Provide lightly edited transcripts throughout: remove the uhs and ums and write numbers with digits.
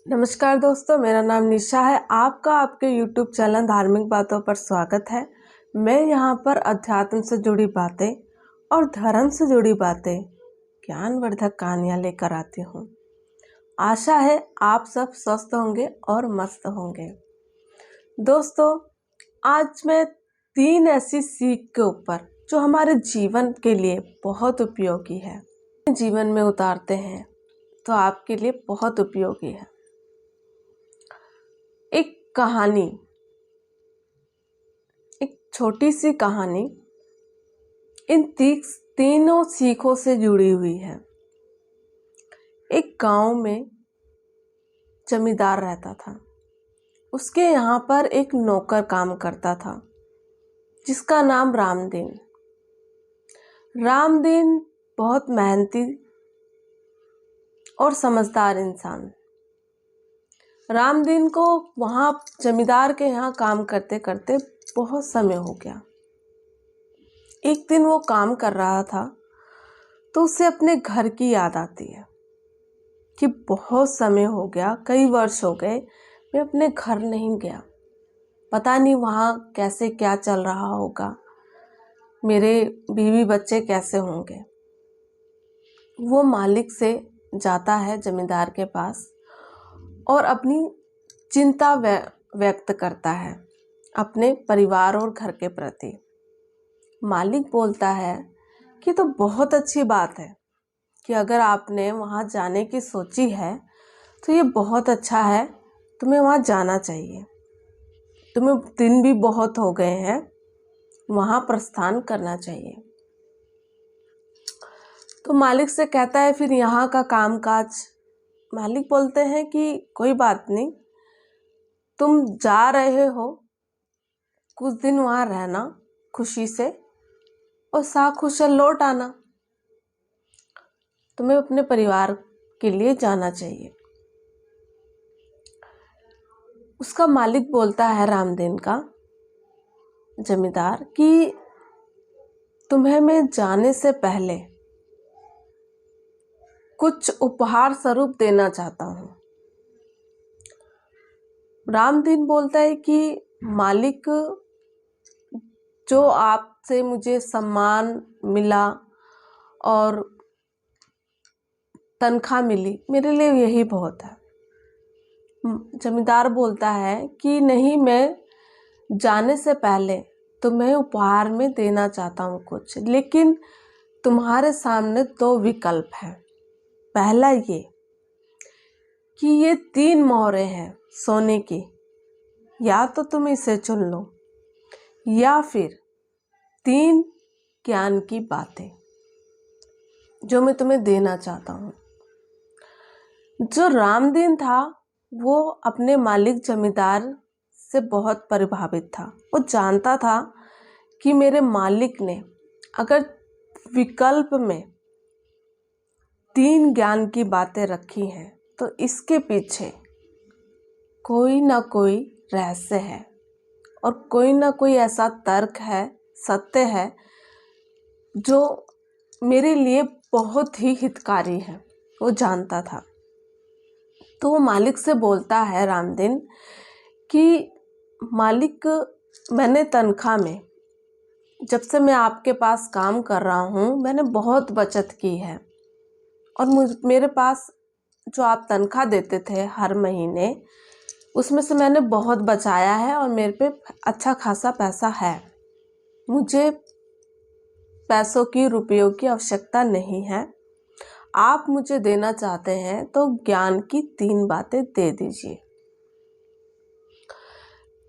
नमस्कार दोस्तों, मेरा नाम निशा है। आपका आपके YouTube चैनल धार्मिक बातों पर स्वागत है। मैं यहाँ पर अध्यात्म से जुड़ी बातें और धर्म से जुड़ी बातें, ज्ञानवर्धक कहानियाँ लेकर आती हूँ। आशा है आप सब स्वस्थ होंगे और मस्त होंगे। दोस्तों, आज मैं 3 ऐसी सीख के ऊपर जो हमारे जीवन के लिए बहुत उपयोगी है, जीवन में उतारते हैं तो आपके लिए बहुत उपयोगी है। एक कहानी, एक छोटी सी कहानी इन तीनों सीखों से जुड़ी हुई है। एक गांव में जमींदार रहता था। उसके यहाँ पर एक नौकर काम करता था जिसका नाम रामदीन। रामदीन बहुत मेहनती और समझदार इंसान। रामदीन को वहाँ जमींदार के यहाँ काम करते करते बहुत समय हो गया। एक दिन वो काम कर रहा था तो उसे अपने घर की याद आती है कि बहुत समय हो गया, कई वर्ष हो गए, मैं अपने घर नहीं गया। पता नहीं वहाँ कैसे क्या चल रहा होगा, मेरे बीवी बच्चे कैसे होंगे। वो मालिक से जाता है जमींदार के पास और अपनी चिंता व्यक्त करता है अपने परिवार और घर के प्रति। मालिक बोलता है कि तो बहुत अच्छी बात है कि अगर आपने वहाँ जाने की सोची है तो ये बहुत अच्छा है, तुम्हें वहाँ जाना चाहिए। तुम्हें दिन भी बहुत हो गए हैं, वहाँ प्रस्थान करना चाहिए। तो मालिक से कहता है फिर यहाँ का कामकाज। मालिक बोलते हैं कि कोई बात नहीं, तुम जा रहे हो, कुछ दिन वहाँ रहना खुशी से और साकुशल लौट आना। तुम्हें अपने परिवार के लिए जाना चाहिए। उसका मालिक बोलता है रामदीन का, जमींदार, कि तुम्हें मैं जाने से पहले कुछ उपहार स्वरूप देना चाहता हूँ। रामदीन बोलता है कि मालिक, जो आपसे मुझे सम्मान मिला और तनख्वाह मिली, मेरे लिए यही बहुत है। जमींदार बोलता है कि नहीं, मैं जाने से पहले तुम्हें उपहार में देना चाहता हूँ कुछ, लेकिन तुम्हारे सामने 2 विकल्प हैं। पहला ये कि ये 3 मोहरें हैं सोने की, या तो तुम इसे चुन लो, या फिर 3 ज्ञान की बातें जो मैं तुम्हें देना चाहता हूँ। जो रामदीन था वो अपने मालिक जमींदार से बहुत प्रभावित था। वो जानता था कि मेरे मालिक ने अगर विकल्प में 3 ज्ञान की बातें रखी हैं तो इसके पीछे कोई ना कोई रहस्य है और कोई ना कोई ऐसा तर्क है, सत्य है, जो मेरे लिए बहुत ही हितकारी है। वो जानता था। तो वो मालिक से बोलता है रामदीन कि मालिक, मैंने तनख्वाह में, जब से मैं आपके पास काम कर रहा हूँ, मैंने बहुत बचत की है और मेरे पास जो आप तनख्वाह देते थे हर महीने, उसमें से मैंने बहुत बचाया है और मेरे पे अच्छा खासा पैसा है। मुझे पैसों की, रुपयों की आवश्यकता नहीं है। आप मुझे देना चाहते हैं तो ज्ञान की 3 बातें दे दीजिए।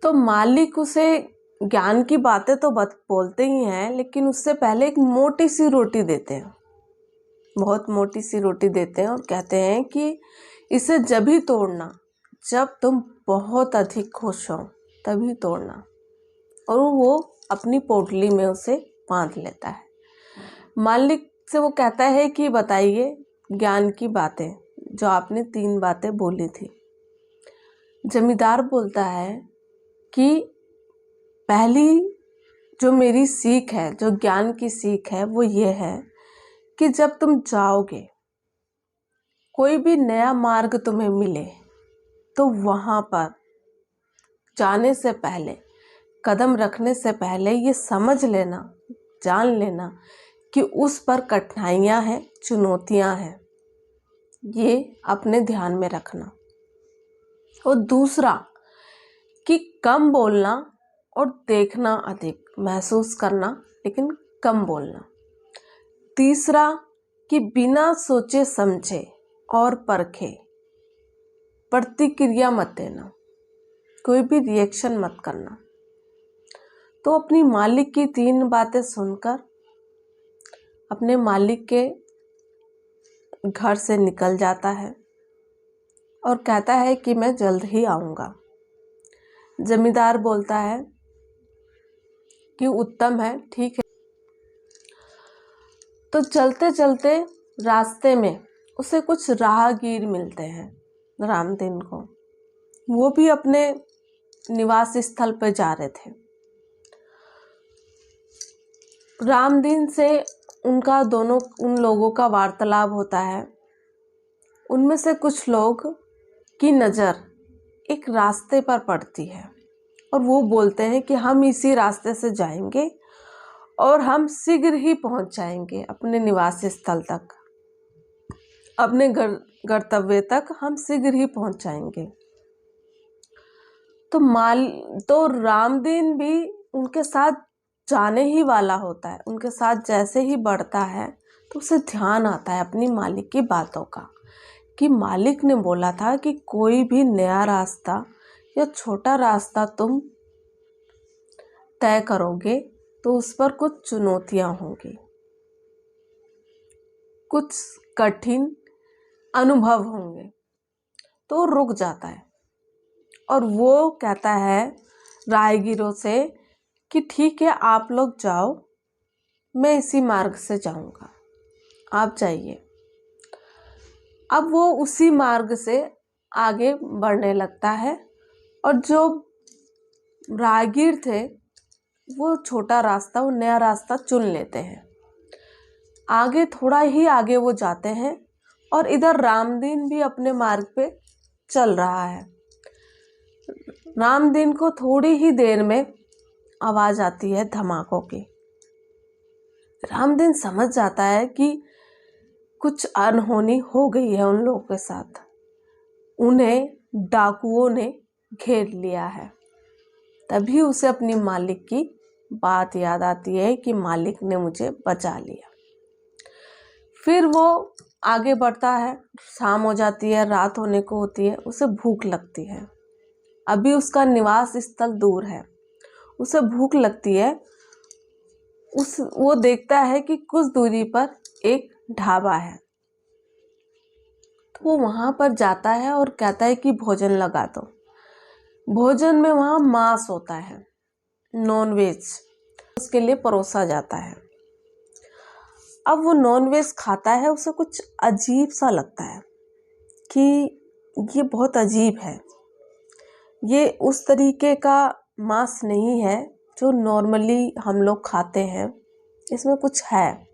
तो मालिक उसे ज्ञान की बातें तो बोलते ही हैं, लेकिन उससे पहले एक मोटी सी रोटी देते हैं, बहुत मोटी सी रोटी देते हैं और कहते हैं कि इसे जब ही तोड़ना जब तुम बहुत अधिक खुश हो, तभी तोड़ना। और वो अपनी पोटली में उसे बांध लेता है। मालिक से वो कहता है कि बताइए ज्ञान की बातें जो आपने 3 बातें बोली थी। जमींदार बोलता है कि पहली जो मेरी सीख है, जो ज्ञान की सीख है, वो ये है कि जब तुम जाओगे, कोई भी नया मार्ग तुम्हें मिले, तो वहाँ पर जाने से पहले, कदम रखने से पहले ये समझ लेना, जान लेना कि उस पर कठिनाइयाँ हैं, चुनौतियाँ हैं, ये अपने ध्यान में रखना। और दूसरा कि कम बोलना और देखना अधिक, महसूस करना लेकिन कम बोलना। तीसरा कि बिना सोचे समझे और परखे प्रतिक्रिया मत देना, कोई भी रिएक्शन मत करना। तो अपनी मालिक की 3 बातें सुनकर अपने मालिक के घर से निकल जाता है और कहता है कि मैं जल्द ही आऊँगा। जमींदार बोलता है कि उत्तम है, ठीक है। तो चलते चलते रास्ते में उसे कुछ राहगीर मिलते हैं रामदीन को। वो भी अपने निवास स्थल पर जा रहे थे। रामदीन से उन लोगों का वार्तालाप होता है। उनमें से कुछ लोग की नज़र एक रास्ते पर पड़ती है और वो बोलते हैं कि हम इसी रास्ते से जाएंगे और हम शीघ्र ही पहुंच जाएंगे अपने निवास स्थल तक, अपने गंतव्य तक हम शीघ्र ही पहुंच जाएंगे। तो रामदीन भी उनके साथ जाने ही वाला होता है। उनके साथ जैसे ही बढ़ता है तो उसे ध्यान आता है अपनी मालिक की बातों का, कि मालिक ने बोला था कि कोई भी नया रास्ता या छोटा रास्ता तुम तय करोगे तो उस पर कुछ चुनौतियां होंगी, कुछ कठिन अनुभव होंगे। तो रुक जाता है और वो कहता है राहगीरों से कि ठीक है, आप लोग जाओ, मैं इसी मार्ग से जाऊंगा, आप जाइए। अब वो उसी मार्ग से आगे बढ़ने लगता है और जो राहगीर थे वो छोटा रास्ता, वो नया रास्ता चुन लेते हैं। आगे थोड़ा ही आगे वो जाते हैं और इधर रामदीन भी अपने मार्ग पे चल रहा है। रामदीन को थोड़ी ही देर में आवाज़ आती है धमाकों की। रामदीन समझ जाता है कि कुछ अनहोनी हो गई है उन लोगों के साथ, उन्हें डाकुओं ने घेर लिया है। तभी उसे अपनी मालिक की बात याद आती है कि मालिक ने मुझे बचा लिया। फिर वो आगे बढ़ता है, शाम हो जाती है, रात होने को होती है, उसे भूख लगती है। अभी उसका निवास स्थल दूर है, उसे भूख लगती है। वो देखता है कि कुछ दूरी पर एक ढाबा है, तो वो वहाँ पर जाता है और कहता है कि भोजन लगा दो। भोजन में वहाँ मांस होता है, नॉनवेज उसके लिए परोसा जाता है। अब वो नॉनवेज खाता है, उसे कुछ अजीब सा लगता है कि ये बहुत अजीब है, ये उस तरीके का मांस नहीं है जो नॉर्मली हम लोग खाते हैं, इसमें कुछ है।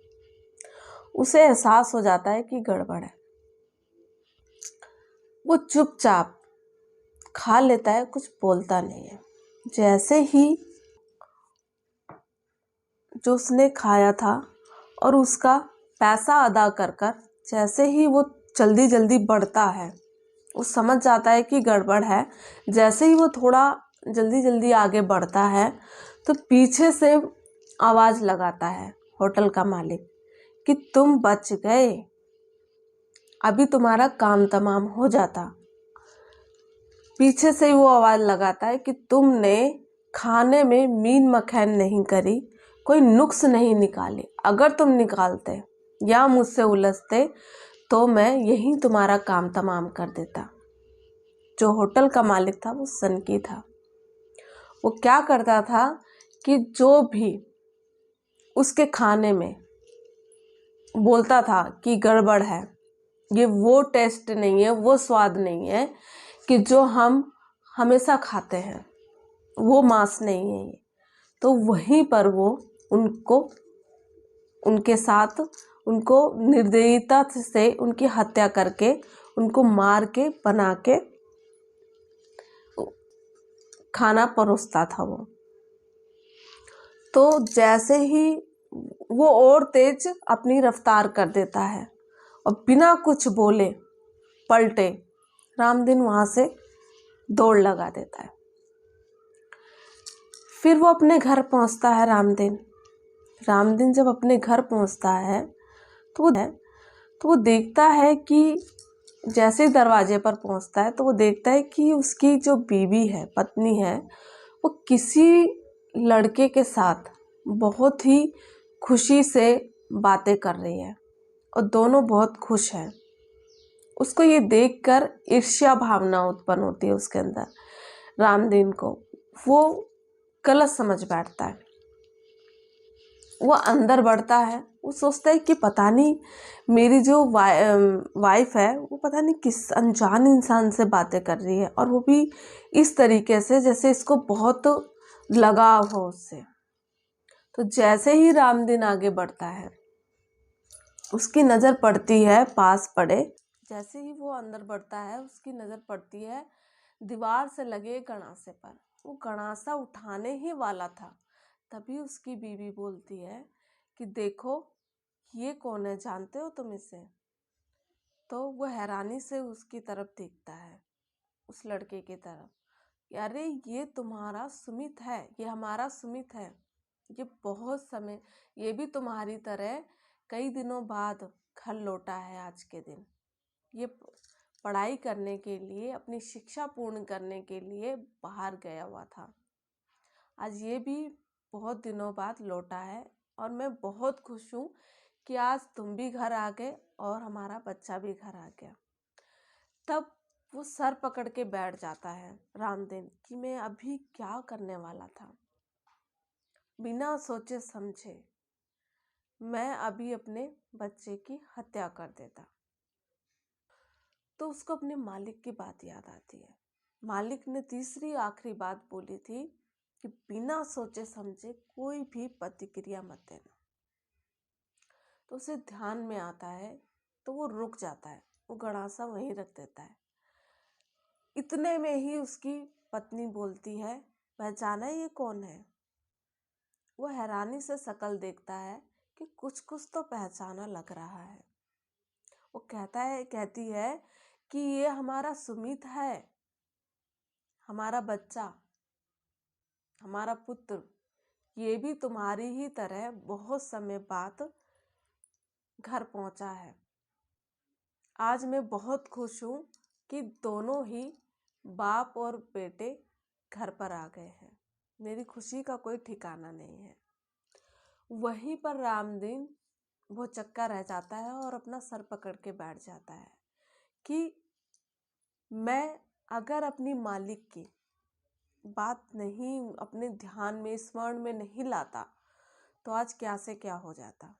उसे एहसास हो जाता है कि गड़बड़ है। वो चुपचाप खा लेता है, कुछ बोलता नहीं है। जैसे ही जो उसने खाया था और उसका पैसा अदा कर कर जैसे ही वो जल्दी जल्दी बढ़ता है, वो समझ जाता है कि गड़बड़ है। जैसे ही वो थोड़ा जल्दी जल्दी आगे बढ़ता है तो पीछे से आवाज़ लगाता है होटल का मालिक कि तुम बच गए, अभी तुम्हारा काम तमाम हो जाता। पीछे से वो आवाज़ लगाता है कि तुमने खाने में मीन मखैन नहीं करी, कोई नुक्स नहीं निकाली। अगर तुम निकालते या मुझसे उलझते तो मैं यहीं तुम्हारा काम तमाम कर देता। जो होटल का मालिक था वो सनकी था। वो क्या करता था कि जो भी उसके खाने में बोलता था कि गड़बड़ है, ये वो टेस्ट नहीं है, वो स्वाद नहीं है कि जो हम हमेशा खाते हैं, वो मांस नहीं है ये, तो वहीं पर वो उनके साथ उनको निर्दयता से उनकी हत्या करके, उनको मार के बना के खाना परोसता था वो। तो जैसे ही वो और तेज अपनी रफ्तार कर देता है और बिना कुछ बोले पलटे रामदीन वहां से दौड़ लगा देता है। फिर वो अपने घर पहुंचता है। रामदीन जब अपने घर पहुंचता है तो वो देखता है कि जैसे ही दरवाजे पर पहुंचता है तो वो देखता है कि उसकी जो बीवी है, पत्नी है, वो किसी लड़के के साथ बहुत ही खुशी से बातें कर रही है और दोनों बहुत खुश हैं। उसको ये देखकर ईर्ष्या भावना उत्पन्न होती है उसके अंदर। रामदीन को वो गलत समझ बैठता है। वो अंदर बढ़ता है। वो सोचता है कि पता नहीं मेरी जो वाइफ है वो पता नहीं किस अनजान इंसान से बातें कर रही है, और वो भी इस तरीके से जैसे इसको बहुत लगाव हो उससे। तो जैसे ही रामदीन आगे बढ़ता है उसकी नज़र पड़ती है पास पड़े। जैसे ही वो अंदर बढ़ता है उसकी नज़र पड़ती है दीवार से लगे गणासे पर। वो गणासा उठाने ही वाला था, तभी उसकी बीवी बोलती है कि देखो ये कौन है, जानते हो तुम इसे? तो वो हैरानी से उसकी तरफ देखता है, उस लड़के की तरफ। अरे ये तुम्हारा सुमित है, ये हमारा सुमित है। ये बहुत समय, ये भी तुम्हारी तरह कई दिनों बाद घर लौटा है आज के दिन। ये पढ़ाई करने के लिए, अपनी शिक्षा पूर्ण करने के लिए बाहर गया हुआ था। आज ये भी बहुत दिनों बाद लौटा है और मैं बहुत खुश हूँ कि आज तुम भी घर आ गए और हमारा बच्चा भी घर आ गया। तब वो सर पकड़ के बैठ जाता है रामदीन कि मैं अभी क्या करने वाला था। बिना सोचे समझे मैं अभी अपने बच्चे की हत्या कर देता। तो उसको अपने मालिक की बात याद आती है। मालिक ने तीसरी आखिरी बात बोली थी कि बिना सोचे समझे कोई भी प्रतिक्रिया मत देना। तो उसे ध्यान में आता है तो वो रुक जाता है, वो गड़ासा वहीं रख देता है। इतने में ही उसकी पत्नी बोलती है, पहचाना ये कौन है? वो हैरानी से शक्ल देखता है कि कुछ कुछ तो पहचाना लग रहा है। वो कहती है कि ये हमारा सुमित है, हमारा बच्चा, हमारा पुत्र। ये भी तुम्हारी ही तरह बहुत समय बाद घर पहुंचा है। आज मैं बहुत खुश हूँ कि दोनों ही बाप और बेटे घर पर आ गए हैं। मेरी खुशी का कोई ठिकाना नहीं है। वहीं पर रामदीन वो चक्का रह जाता है और अपना सर पकड़ के बैठ जाता है कि मैं अगर अपनी मालिक की बात नहीं अपने ध्यान में, स्मरण में नहीं लाता तो आज क्या से क्या हो जाता।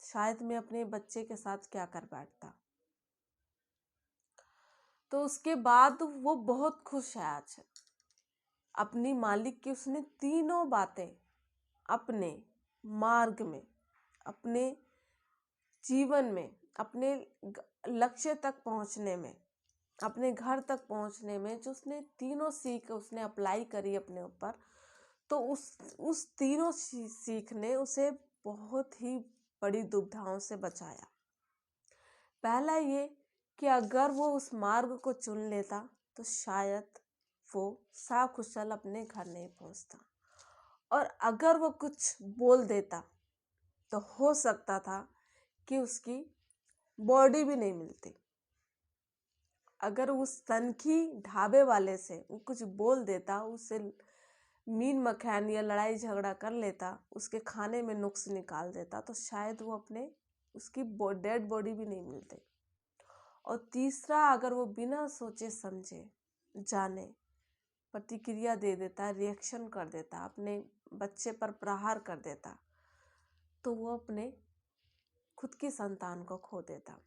शायद मैं अपने बच्चे के साथ क्या कर बैठता। तो उसके बाद वो बहुत खुश है आज अपनी मालिक की। उसने तीनों बातें अपने मार्ग में, अपने जीवन में, अपने लक्ष्य तक पहुंचने में, अपने घर तक पहुंचने में जो उसने तीनों सीख उसने अप्लाई करी अपने ऊपर, तो उस तीनों सीख ने उसे बहुत ही बड़ी दुविधाओं से बचाया। पहला ये कि अगर वो उस मार्ग को चुन लेता तो शायद वो सकुशल अपने घर नहीं पहुंचता, और अगर वो कुछ बोल देता तो हो सकता था कि उसकी बॉडी भी नहीं मिलती। अगर उस तनखी ढाबे वाले से वो कुछ बोल देता, उससे मीन मखान या लड़ाई झगड़ा कर लेता, उसके खाने में नुक्स निकाल देता, तो शायद वो उसकी डेड बॉडी भी नहीं मिलती। और तीसरा, अगर वो बिना सोचे समझे जाने प्रतिक्रिया दे देता, रिएक्शन कर देता, अपने बच्चे पर प्रहार कर देता, तो वो अपने खुद की संतान को खो देता।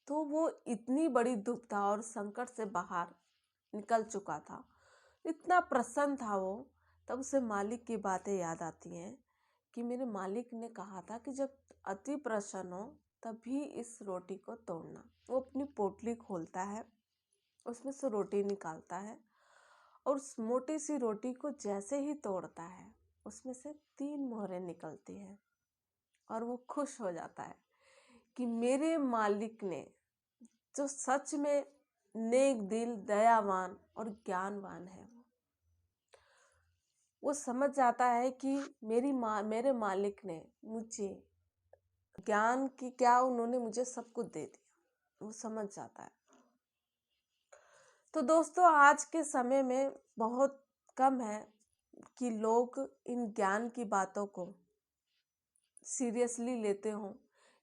तो वो इतनी बड़ी दुविधा और संकट से बाहर निकल चुका था, इतना प्रसन्न था वो। तब उसे मालिक की बातें याद आती हैं कि मेरे मालिक ने कहा था कि जब अति प्रसन्न हो तभी इस रोटी को तोड़ना। वो अपनी पोटली खोलता है, उसमें से रोटी निकालता है और उस मोटी सी रोटी को जैसे ही तोड़ता है उसमें से 3 मोहरें निकलती हैं और वो खुश हो जाता है कि मेरे मालिक ने, जो सच में नेक दिल, दयावान और ज्ञानवान है, वो समझ जाता है कि मेरे मालिक ने मुझे ज्ञान की क्या, उन्होंने मुझे सब कुछ दे दिया, वो समझ जाता है। तो दोस्तों, आज के समय में बहुत कम है कि लोग इन ज्ञान की बातों को सीरियसली लेते हों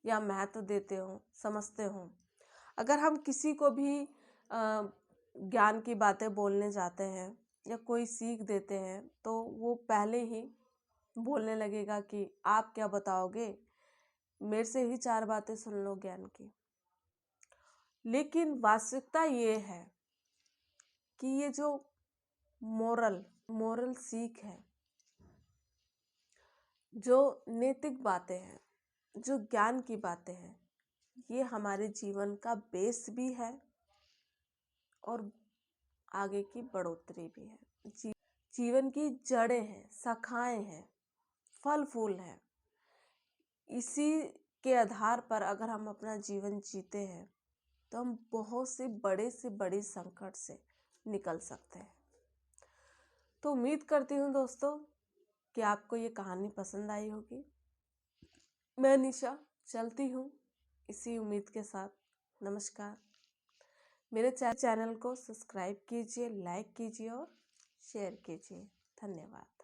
या महत्व देते हों, समझते हों। अगर हम किसी को भी ज्ञान की बातें बोलने जाते हैं या कोई सीख देते हैं तो वो पहले ही बोलने लगेगा कि आप क्या बताओगे, मेरे से ही 4 बातें सुन लो ज्ञान की। लेकिन वास्तविकता ये है कि ये जो मोरल सीख है, जो नैतिक बातें हैं, जो ज्ञान की बातें हैं, ये हमारे जीवन का बेस भी है और आगे की बढ़ोतरी भी है। जीवन की जड़ें हैं, शाखाएं हैं, फल फूल हैं। इसी के आधार पर अगर हम अपना जीवन जीते हैं तो हम बहुत से बड़े संकट से निकल सकते हैं। तो उम्मीद करती हूँ दोस्तों कि आपको ये कहानी पसंद आई होगी। मैं निशा चलती हूँ इसी उम्मीद के साथ। नमस्कार। मेरे चैनल को सब्सक्राइब कीजिए, लाइक कीजिए और शेयर कीजिए। धन्यवाद।